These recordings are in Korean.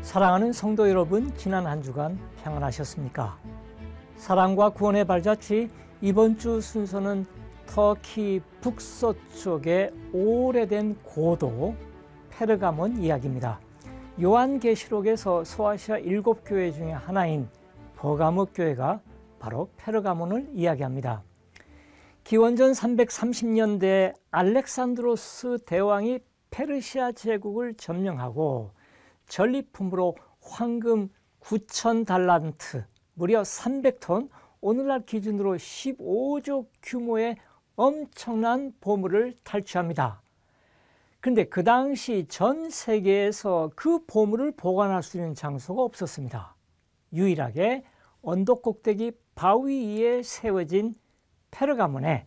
사랑하는 성도 여러분, 지난 한 주간 평안하셨습니까? 사랑과 구원의 발자취, 이번 주 순서는 터키 북서쪽의 오래된 고도 페르가몬 이야기입니다. 요한계시록에서 소아시아 7교회 중에 하나인 버가모 교회가 바로 페르가몬을 이야기합니다. 기원전 330년대 알렉산드로스 대왕이 페르시아 제국을 점령하고 전리품으로 황금 9,000달란트, 무려 300톤, 오늘날 기준으로 15조 규모의 엄청난 보물을 탈취합니다. 그런데 그 당시 전 세계에서 그 보물을 보관할 수 있는 장소가 없었습니다. 유일하게 언덕 꼭대기 바위 위에 세워진 페르가몬에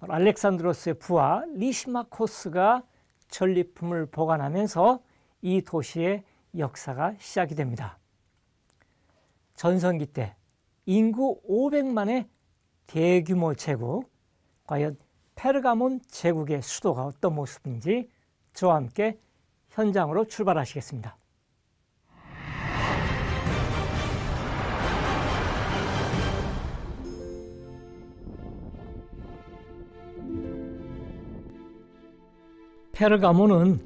알렉산드로스의 부하 리시마코스가 전리품을 보관하면서 이 도시의 역사가 시작이 됩니다. 전성기 때 인구 500만의 대규모 제국, 과연 페르가몬 제국의 수도가 어떤 모습인지 저와 함께 현장으로 출발하시겠습니다. 페르가몬은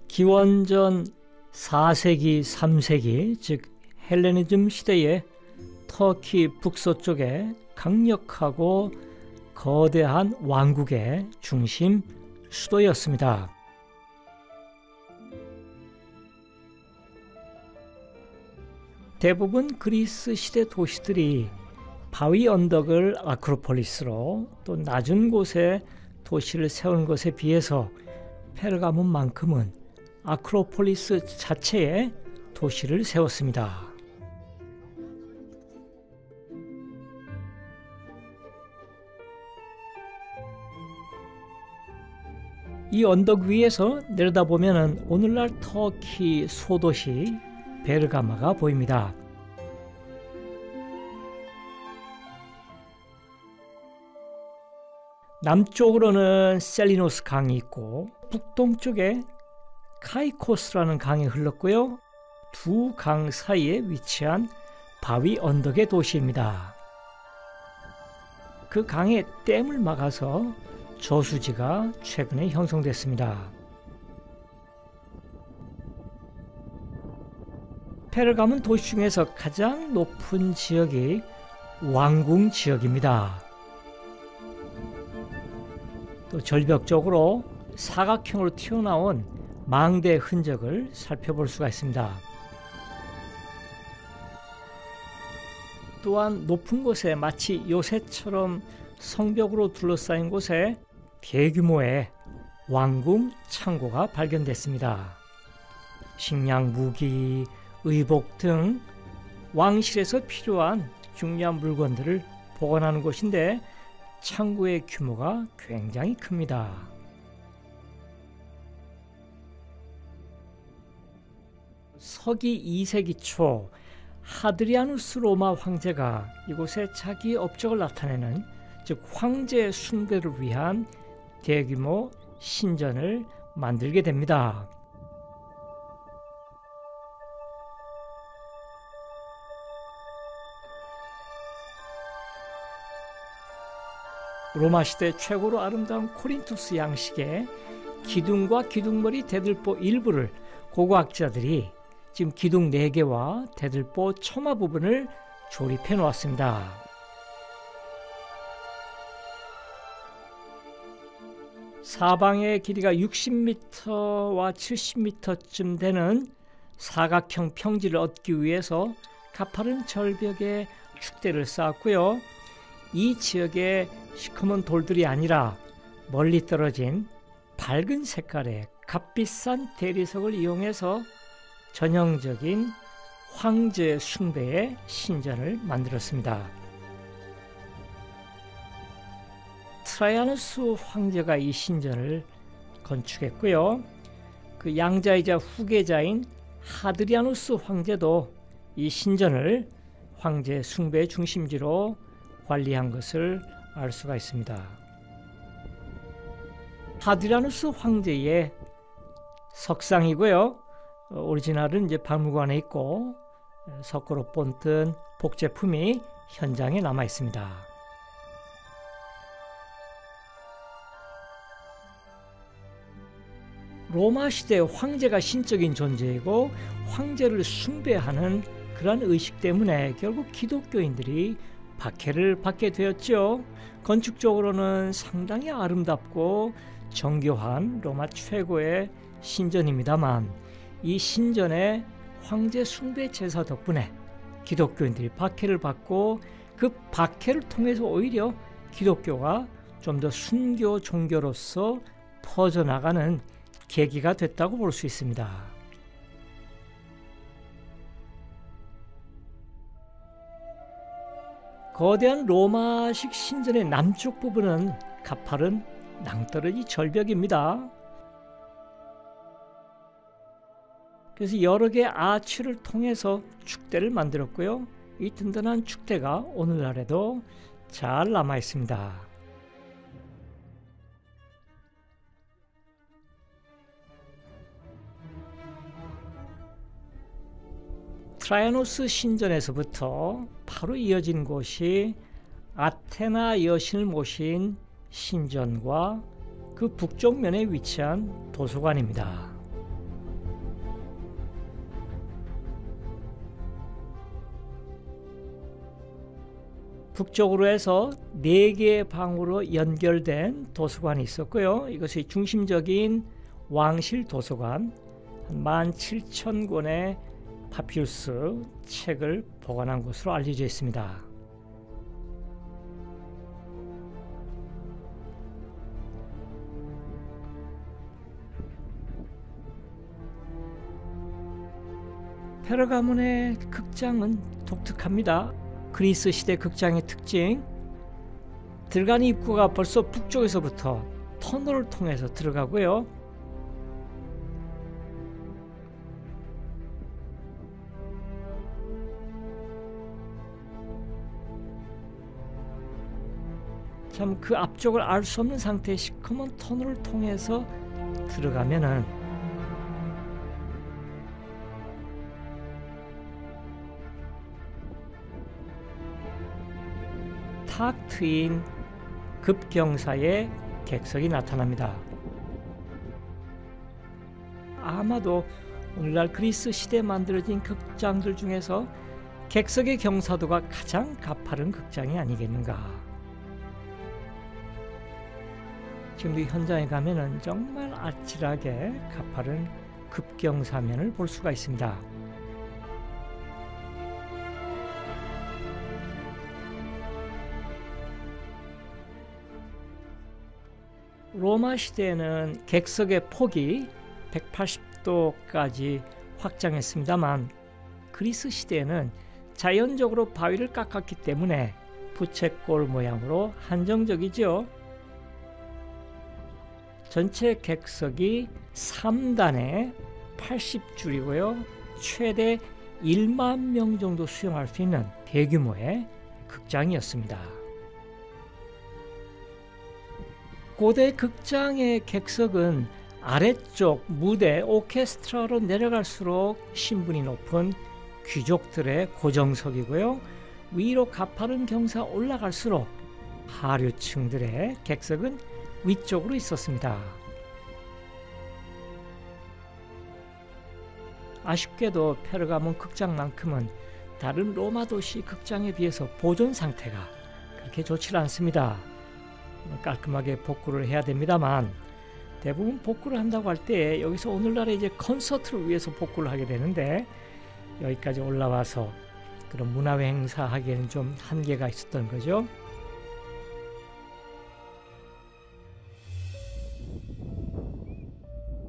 기원전 4세기, 3세기, 즉 헬레니즘 시대에 터키 북서쪽에 강력하고 거대한 왕국의 중심 수도였습니다. 대부분 그리스 시대 도시들이 바위 언덕을 아크로폴리스로 또 낮은 곳에 도시를 세우는 것에 비해서 페르가몬만큼은 아크로폴리스 자체에 도시를 세웠습니다. 이 언덕 위에서 내려다보면 오늘날 터키 소도시 베르가마가 보입니다. 남쪽으로는 셀리노스 강이 있고 북동쪽에 카이코스라는 강이 흘렀고요. 두 강 사이에 위치한 바위 언덕의 도시입니다. 그 강의 댐을 막아서 저수지가 최근에 형성됐습니다. 페르가몬 도시 중에서 가장 높은 지역이 왕궁 지역입니다. 또 절벽적으로 사각형으로 튀어나온 망대 흔적을 살펴볼 수가 있습니다. 또한 높은 곳에 마치 요새처럼 성벽으로 둘러싸인 곳에 대규모의 왕궁 창고가 발견됐습니다. 식량, 무기, 의복 등 왕실에서 필요한 중요한 물건들을 보관하는 곳인데 창고의 규모가 굉장히 큽니다. 서기 2세기 초 하드리아누스 로마 황제가 이곳에 자기 업적을 나타내는, 즉 황제 숭배를 위한 대규모 신전을 만들게 됩니다. 로마 시대 최고로 아름다운 코린토스 양식의 기둥과 기둥머리 대들보 일부를 고고학자들이 지금 기둥 4개와 대들보 처마 부분을 조립해 놓았습니다. 사방의 길이가 60m와 70m쯤 되는 사각형 평지를 얻기 위해서 가파른 절벽에 축대를 쌓았고요. 이 지역에 시커먼 돌들이 아니라 멀리 떨어진 밝은 색깔의 값비싼 대리석을 이용해서 전형적인 황제 숭배의 신전을 만들었습니다. 트라이아누스 황제가 이 신전을 건축했고요. 그 양자이자 후계자인 하드리아누스 황제도 이 신전을 황제 숭배의 중심지로 관리한 것을 알 수가 있습니다. 하드리아누스 황제의 석상이고요. 오리지널은 이제 박물관에 있고 석고로 본뜬 복제품이 현장에 남아 있습니다. 로마 시대 황제가 신적인 존재이고 황제를 숭배하는 그러한 의식 때문에 결국 기독교인들이 박해를 받게 되었죠. 건축적으로는 상당히 아름답고 정교한 로마 최고의 신전입니다만 이 신전의 황제 숭배 제사 덕분에 기독교인들이 박해를 받고 그 박해를 통해서 오히려 기독교가 좀 더 순교 종교로서 퍼져나가는 계기가 됐다고 볼 수 있습니다. 거대한 로마식 신전의 남쪽 부분은 가파른 낭떠러지 절벽입니다. 그래서 여러 개의 아치를 통해서 축대를 만들었고요. 이 든든한 축대가 오늘날에도 잘 남아 있습니다. 트라이아노스 신전에서부터 바로 이어진 곳이 아테나 여신을 모신 신전과 그 북쪽면에 위치한 도서관입니다. 북쪽으로 해서 4개의 방으로 연결된 도서관이 있었고요. 이것이 중심적인 왕실 도서관, 17,000권의 파피루스 책을 보관한 것으로 알려져 있습니다. 페르가몬의 극장은 독특합니다. 그리스 시대 극장의 특징, 들어가는 입구가 벌써 북쪽에서부터 터널을 통해서 들어가고요. 참 그 앞쪽을 알 수 없는 상태의 시커먼 터널을 통해서 들어가면은 탁 트인 급경사의 객석이 나타납니다. 아마도 오늘날 그리스 시대에 만들어진 극장들 중에서 객석의 경사도가 가장 가파른 극장이 아니겠는가. 지금도 현장에 가면은 정말 아찔하게 가파른 급경사면을 볼 수가 있습니다. 로마 시대에는 객석의 폭이 180도까지 확장했습니다만 그리스 시대에는 자연적으로 바위를 깎았기 때문에 부채꼴 모양으로 한정적이죠. 전체 객석이 3단에 80줄이고요. 최대 1만 명 정도 수용할 수 있는 대규모의 극장이었습니다. 고대 극장의 객석은 아래쪽 무대 오케스트라로 내려갈수록 신분이 높은 귀족들의 고정석이고요. 위로 가파른 경사 올라갈수록 하류층들의 객석은 위쪽으로 있었습니다. 아쉽게도 페르가몬 극장만큼은 다른 로마 도시 극장에 비해서 보존 상태가 그렇게 좋지 않습니다. 깔끔하게 복구를 해야 됩니다만 대부분 복구를 한다고 할 때 여기서 오늘날에 이제 콘서트를 위해서 복구를 하게 되는데 여기까지 올라와서 그런 문화행사 하기에는 좀 한계가 있었던 거죠.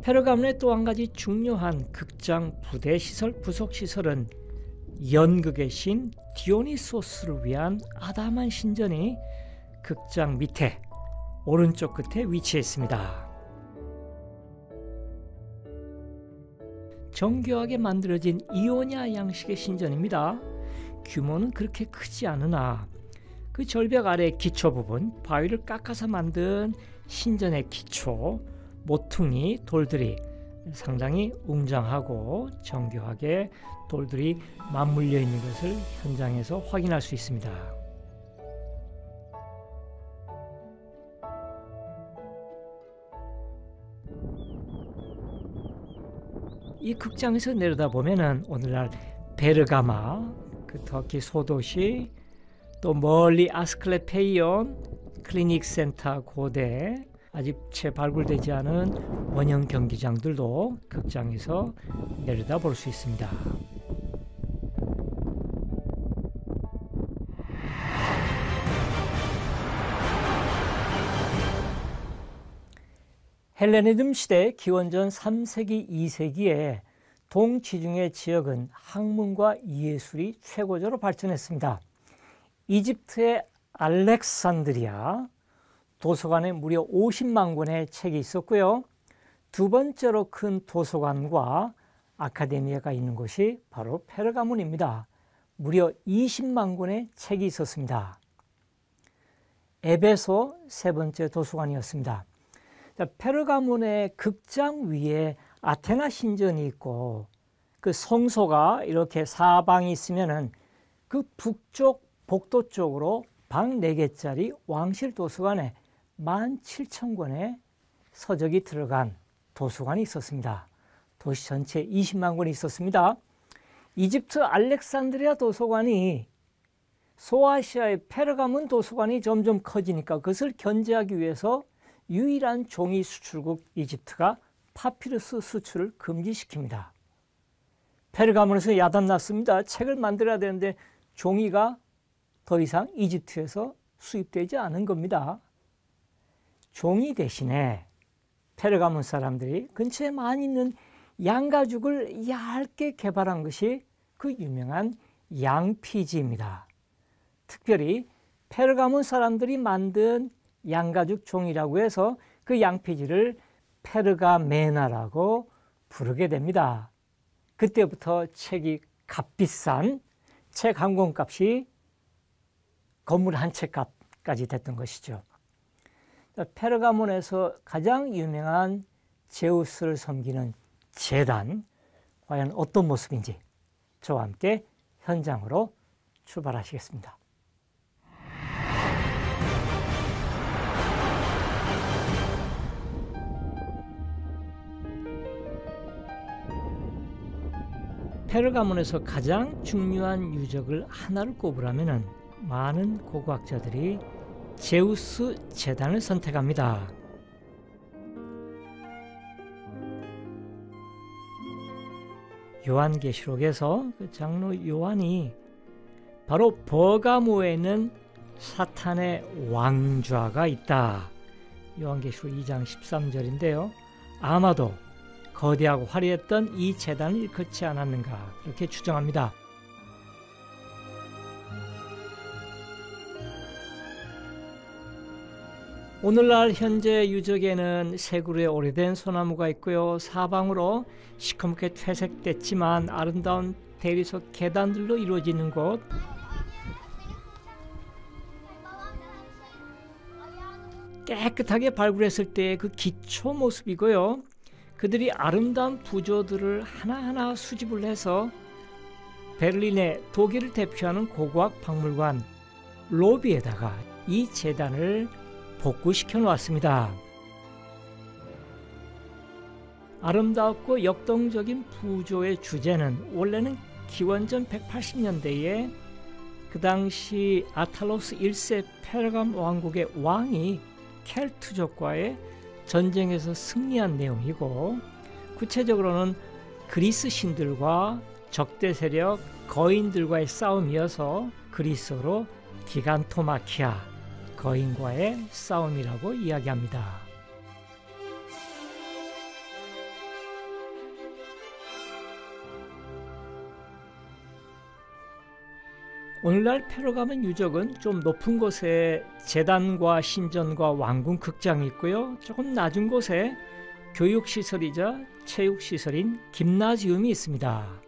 페르가몬의 또 한 가지 중요한 극장 부대 시설, 부속 시설은 연극의 신 디오니소스를 위한 아담한 신전이 극장 밑에 오른쪽 끝에 위치해 있습니다. 정교하게 만들어진 이오냐 양식의 신전입니다. 규모는 그렇게 크지 않으나 그 절벽 아래 기초 부분, 바위를 깎아서 만든 신전의 기초, 모퉁이, 돌들이 상당히 웅장하고 정교하게 돌들이 맞물려 있는 것을 현장에서 확인할 수 있습니다. 이 극장에서 내려다보면은 오늘날 베르가마, 그 터키 소도시, 또 멀리 아스클레페이온 클리닉 센터 고대, 아직 채 발굴되지 않은 원형 경기장들도 극장에서 내려다볼 수 있습니다. 헬레니즘 시대 기원전 3세기, 2세기에 동지중해 지역은 학문과 예술이 최고조로 발전했습니다. 이집트의 알렉산드리아 도서관에 무려 50만 권의 책이 있었고요. 두 번째로 큰 도서관과 아카데미아가 있는 곳이 바로 페르가몬입니다. 무려 20만 권의 책이 있었습니다. 에베소 세 번째 도서관이었습니다. 페르가몬의 극장 위에 아테나 신전이 있고 그 성소가 이렇게 사방이 있으면은 그 북쪽 복도 쪽으로 방 4개짜리 왕실 도서관에 17,000권의 서적이 들어간 도서관이 있었습니다. 도시 전체에 20만 권이 있었습니다. 이집트 알렉산드리아 도서관이 소아시아의 페르가몬 도서관이 점점 커지니까 그것을 견제하기 위해서 유일한 종이 수출국 이집트가 파피루스 수출을 금지시킵니다. 페르가몬에서 야단났습니다. 책을 만들어야 되는데 종이가 더 이상 이집트에서 수입되지 않은 겁니다. 종이 대신에 페르가몬 사람들이 근처에 많이 있는 양가죽을 얇게 개발한 것이 그 유명한 양피지입니다. 특별히 페르가몬 사람들이 만든 양가죽 종이라고 해서 그 양피지를 페르가메나라고 부르게 됩니다. 그때부터 책이 값비싼 책 한 권 값이 건물 한 채 값까지 됐던 것이죠. 페르가몬에서 가장 유명한 제우스를 섬기는 제단, 과연 어떤 모습인지 저와 함께 현장으로 출발하시겠습니다. 페르가몬에서 가장 중요한 유적을 하나를 꼽으라면 많은 고고학자들이 제우스 제단을 선택합니다. 요한계시록에서 그 장로 요한이 바로 버가모에 있는 사탄의 왕좌가 있다. 요한계시록 2장 13절인데요. 아마도 거대하고 화려했던 이 제단을 일컫지 않았는가 이렇게 추정합니다. 오늘날 현재 유적에는 세 그루의 오래된 소나무가 있고요. 사방으로 시커멓게 퇴색됐지만 아름다운 대리석 계단들로 이루어지는 곳, 깨끗하게 발굴했을 때의 그 기초 모습이고요. 그들이 아름다운 부조들을 하나하나 수집을 해서 베를린의 독일을 대표하는 고고학 박물관 로비에다가 이 제단을 복구시켜 놓았습니다. 아름답고 역동적인 부조의 주제는 원래는 기원전 180년대에 그 당시 아탈로스 1세 페르감 왕국의 왕이 켈트족과의 전쟁에서 승리한 내용이고, 구체적으로는 그리스 신들과 적대 세력 거인들과의 싸움이어서 그리스어로 기간토마키아, 거인과의 싸움이라고 이야기합니다. 오늘날 페르가몬 유적은 좀 높은 곳에 제단과 신전과 왕궁 극장이 있고요. 조금 낮은 곳에 교육시설이자 체육시설인 김나지움이 있습니다.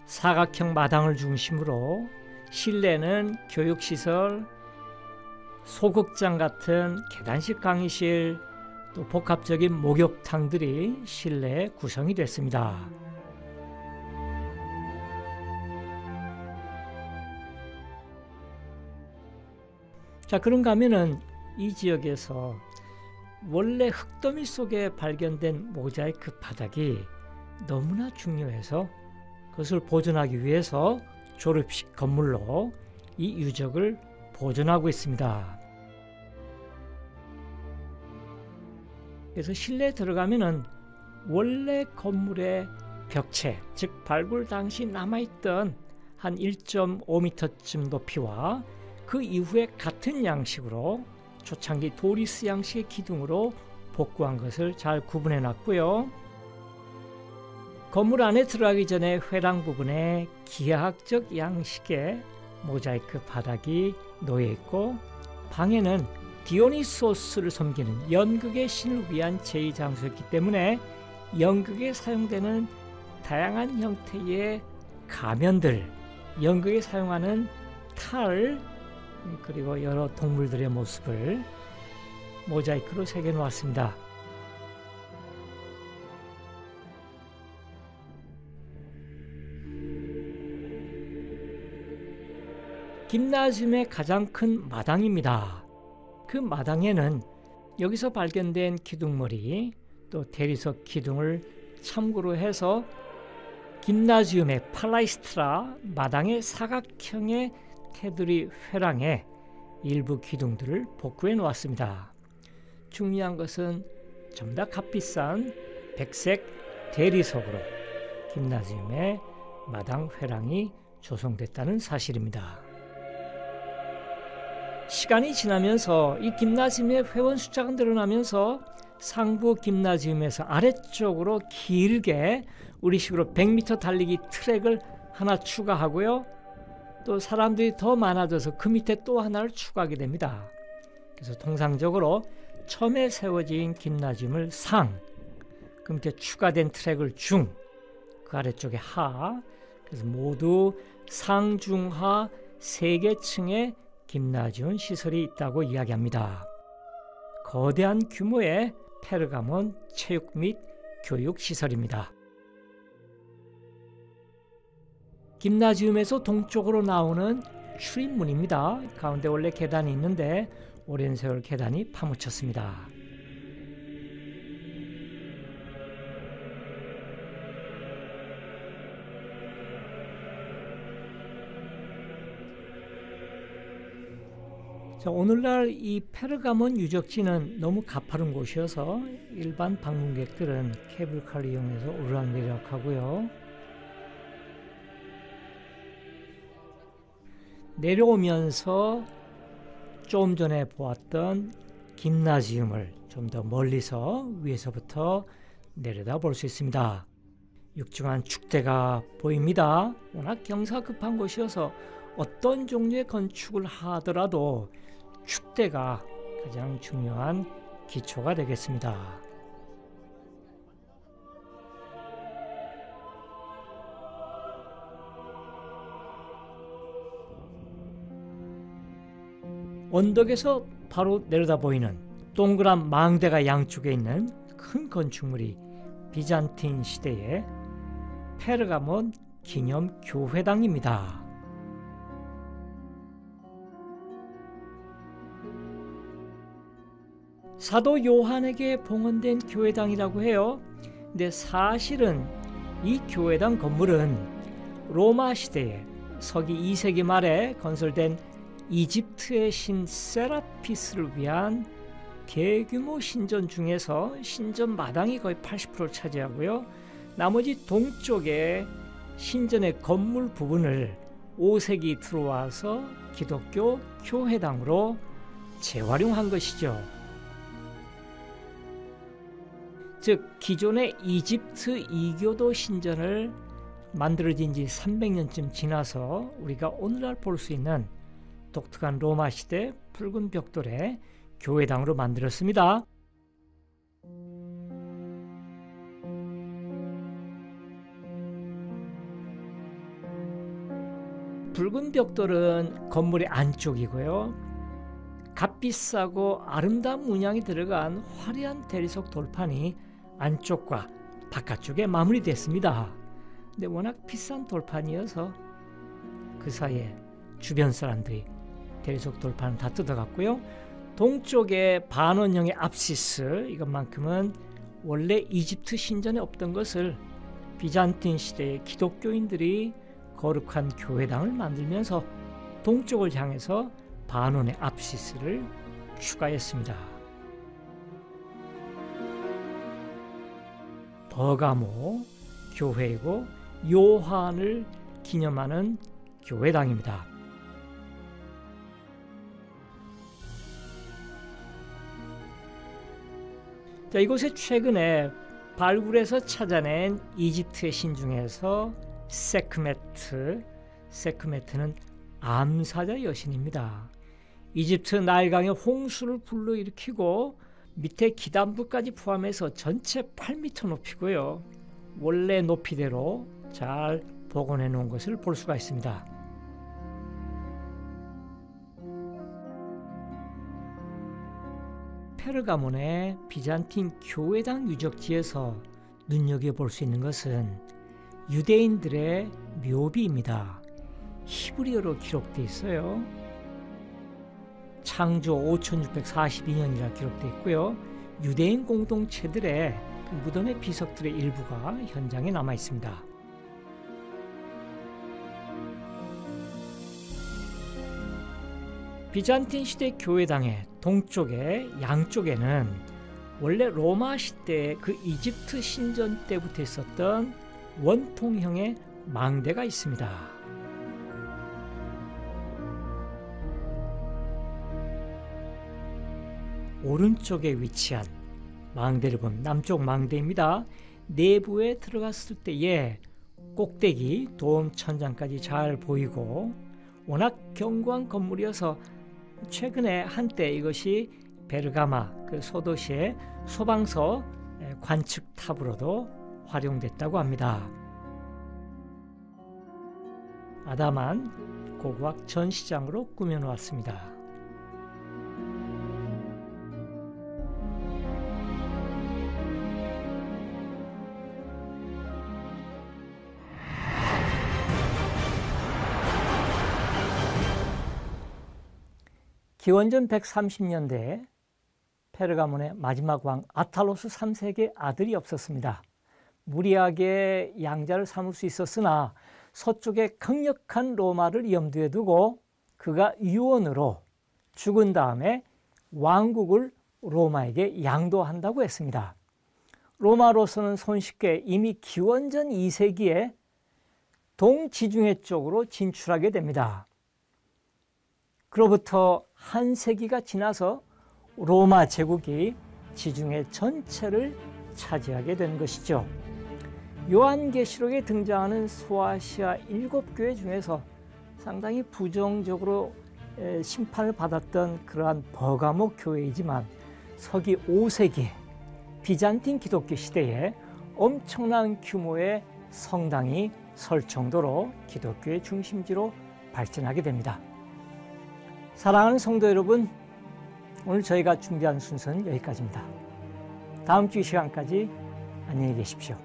사각형 마당을 중심으로 실내는 교육시설, 소극장 같은 계단식 강의실, 또 복합적인 목욕탕들이 실내에 구성이 됐습니다. 자, 그런가 하면은 이 지역에서 원래 흙더미 속에 발견된 모자이크 바닥이 너무나 중요해서 그것을 보존하기 위해서 졸업식 건물로 이 유적을 보존하고 있습니다. 그래서 실내에 들어가면은 원래 건물의 벽체, 즉 발굴 당시 남아있던 한 1.5m쯤 높이와 그 이후에 같은 양식으로 초창기 도리스 양식의 기둥으로 복구한 것을 잘 구분해 놨고요. 건물 안에 들어가기 전에 회랑 부분에 기하학적 양식의 모자이크 바닥이 놓여 있고, 방에는 디오니소스를 섬기는 연극의 신을 위한 제2장소였기 때문에 연극에 사용되는 다양한 형태의 가면들, 연극에 사용하는 탈, 그리고 여러 동물들의 모습을 모자이크로 새겨 놓았습니다. 김나지움의 가장 큰 마당입니다. 그 마당에는 여기서 발견된 기둥머리, 또 대리석 기둥을 참고로 해서 김나지움의 팔라이스트라 마당의 사각형의 테두리 회랑에 일부 기둥들을 복구해 놓았습니다. 중요한 것은 전부 다 값비싼 백색 대리석으로 김나지움의 마당 회랑이 조성됐다는 사실입니다. 시간이 지나면서 이 김나지움의 회원 숫자가 늘어나면서 상부 김나지움에서 아래쪽으로 길게 우리식으로 100m 달리기 트랙을 하나 추가하고요. 또 사람들이 더 많아져서 그 밑에 또 하나를 추가하게 됩니다. 그래서 통상적으로 처음에 세워진 김나지움을 상, 그 밑에 추가된 트랙을 중, 그 아래쪽에 하, 그래서 모두 상중하 3개 층의 김나지움 시설이 있다고 이야기합니다. 거대한 규모의 페르가몬 체육 및 교육 시설입니다. 김나지움에서 동쪽으로 나오는 출입문입니다. 가운데 원래 계단이 있는데 오랜 세월 계단이 파묻혔습니다. 자, 오늘날 이 페르가몬 유적지는 너무 가파른 곳이어서 일반 방문객들은 케이블카를 이용해서 오르락내리락하고요. 내려오면서 좀 전에 보았던 김나지움을 좀 더 멀리서 위에서부터 내려다 볼 수 있습니다. 육중한 축대가 보입니다. 워낙 경사가 급한 곳이어서 어떤 종류의 건축을 하더라도 축대가 가장 중요한 기초가 되겠습니다. 언덕에서 바로 내려다 보이는 동그란 망대가 양쪽에 있는 큰 건축물이 비잔틴 시대의 페르가몬 기념 교회당입니다. 사도 요한에게 봉헌된 교회당이라고 해요. 근데 사실은 이 교회당 건물은 로마 시대에 서기 2세기 말에 건설된 이집트의 신 세라피스를 위한 대규모 신전 중에서 신전 마당이 거의 80%를 차지하고요. 나머지 동쪽에 신전의 건물 부분을 5세기 들어와서 기독교 교회당으로 재활용한 것이죠. 즉 기존의 이집트 이교도 신전을 만들어진 지 300년쯤 지나서 우리가 오늘날 볼 수 있는 독특한 로마 시대 붉은 벽돌의 교회당으로 만들었습니다. 붉은 벽돌은 건물의 안쪽이고요. 값비싸고 아름다운 문양이 들어간 화려한 대리석 돌판이 안쪽과 바깥쪽에 마무리됐습니다. 근데 워낙 비싼 돌판이어서 그 사이에 주변 사람들이 대리석 돌판을 다 뜯어갔고요. 동쪽에 반원형의 앞시스, 이것만큼은 원래 이집트 신전에 없던 것을 비잔틴 시대의 기독교인들이 거룩한 교회당을 만들면서 동쪽을 향해서 반원의 앞시스를 추가했습니다. 버가모 교회이고 요한을 기념하는 교회당입니다. 자, 이곳에 최근에 발굴해서 찾아낸 이집트의 신 중에서 세크메트는 암사자 여신입니다. 이집트 나일강의 홍수를 불러일으키고 밑에 기단부까지 포함해서 전체 8m 높이고요. 원래 높이대로 잘 복원해 놓은 것을 볼 수가 있습니다. 페르가몬의 비잔틴 교회당 유적지에서 눈여겨볼 수 있는 것은 유대인들의 묘비입니다. 히브리어로 기록되어 있어요. 창조 5642년이라 기록되어 있고요. 유대인 공동체들의 그 무덤의 비석들의 일부가 현장에 남아 있습니다. 비잔틴 시대 교회당의 동쪽의 양쪽에는 원래 로마 시대의 그 이집트 신전 때부터 있었던 원통형의 망대가 있습니다. 오른쪽에 위치한 망대를 보면 남쪽 망대입니다. 내부에 들어갔을 때에 꼭대기 도움 천장까지 잘 보이고 워낙 견고한 건물이어서 최근에 한때 이것이 베르가마 그 소도시의 소방서 관측탑으로도 활용됐다고 합니다. 아담한 고고학 전시장으로 꾸며놓았습니다. 기원전 130년대에 페르가몬의 마지막 왕 아탈로스 3세에게 아들이 없었습니다. 무리하게 양자를 삼을 수 있었으나 서쪽에 강력한 로마를 염두에 두고 그가 유언으로 죽은 다음에 왕국을 로마에게 양도한다고 했습니다. 로마로서는 손쉽게 이미 기원전 2세기에 동지중해 쪽으로 진출하게 됩니다. 그로부터 한 세기가 지나서 로마 제국이 지중해 전체를 차지하게 된 것이죠. 요한계시록에 등장하는 소아시아 7교회 중에서 상당히 부정적으로 심판을 받았던 그러한 버가모 교회이지만 서기 5세기 비잔틴 기독교 시대에 엄청난 규모의 성당이 설 정도로 기독교의 중심지로 발전하게 됩니다. 사랑하는 성도 여러분, 오늘 저희가 준비한 순서는 여기까지입니다. 다음 주 이 시간까지 안녕히 계십시오.